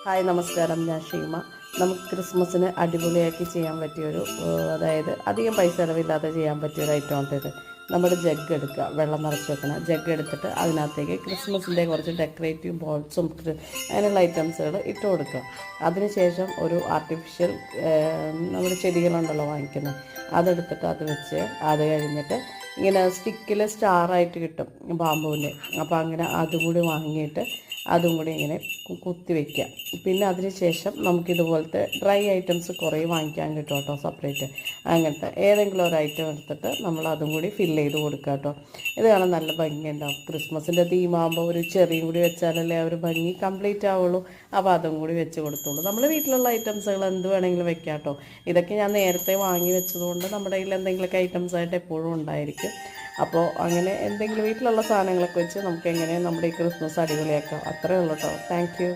Hi നമസ്കാരം, ഞാൻ ഷീമ. നമുക്ക് ക്രിസ്മസിന് അടിപൊളിയാക്കി ചെയ്യാൻ പറ്റിയൊരു അതായത് അധികം പൈസ ചിലവില്ലാതെ ചെയ്യാൻ പറ്റിയൊരു ഐറ്റം ഇത്. നമ്മുടെ ജഗ് എടുക്കുക, വെള്ളം നിറച്ച് വെക്കണം. ജഗ് എടുത്തിട്ട് അതിനകത്തേക്ക് ക്രിസ്മസിൻ്റെ കുറച്ച് ഡെക്കറേറ്റീവ് ബോൾസും അങ്ങനെയുള്ള ഐറ്റംസുകൾ ഇട്ട് കൊടുക്കുക. അതിനുശേഷം ഒരു ആർട്ടിഫിഷ്യൽ നമ്മുടെ ചെടികളുണ്ടല്ലോ വാങ്ങിക്കുന്നത്, അതെടുത്തിട്ട് അത് വെച്ച് അത് കഴിഞ്ഞിട്ട് ഇങ്ങനെ സ്റ്റിക്കിൽ സ്റ്റാറായിട്ട് കിട്ടും ബാമ്പുവിൻ്റെ. അപ്പോൾ അങ്ങനെ അതും കൂടി വാങ്ങിയിട്ട് അതും കൂടി ഇങ്ങനെ കുത്തി വയ്ക്കുക. പിന്നെ അതിന് ശേഷം നമുക്കിതുപോലത്തെ ഡ്രൈ ഐറ്റംസ് കുറേ വാങ്ങിക്കാൻ കിട്ടും കേട്ടോ, സെപ്പറേറ്റ്. അങ്ങനത്തെ ഏതെങ്കിലും ഒരു ഐറ്റം എടുത്തിട്ട് നമ്മൾ അതും കൂടി ഫില്ല് ചെയ്ത് കൊടുക്കുക കേട്ടോ. ഇത് കാണാൻ നല്ല ഭംഗിയുണ്ടാവും. ക്രിസ്മസിൻ്റെ തീമാകുമ്പോൾ ഒരു ചെറിയും കൂടി വെച്ചാലല്ലേ ഒരു ഭംഗി കംപ്ലീറ്റ് ആവുള്ളൂ. അപ്പോൾ അതും കൂടി വെച്ച് കൊടുത്തോളൂ. നമ്മൾ വീട്ടിലുള്ള ഐറ്റംസുകൾ എന്ത് വേണമെങ്കിലും വെക്കാം കേട്ടോ. ഇതൊക്കെ ഞാൻ നേരത്തെ വാങ്ങി വെച്ചതുകൊണ്ട് നമ്മുടെ കയ്യിൽ എന്തെങ്കിലുമൊക്കെ ഐറ്റംസ് ആയിട്ട് എപ്പോഴും ഉണ്ടായിരിക്കും. അപ്പോൾ അങ്ങനെ എന്തെങ്കിലും വീട്ടിലുള്ള സാധനങ്ങളൊക്കെ വെച്ച് നമുക്ക് എങ്ങനെ നമ്മുടെ ഈ ക്രിസ്മസ് അടിപൊളിയാക്കാം. അത്രയേ ഉള്ളൂ കേട്ടോ. Thank you.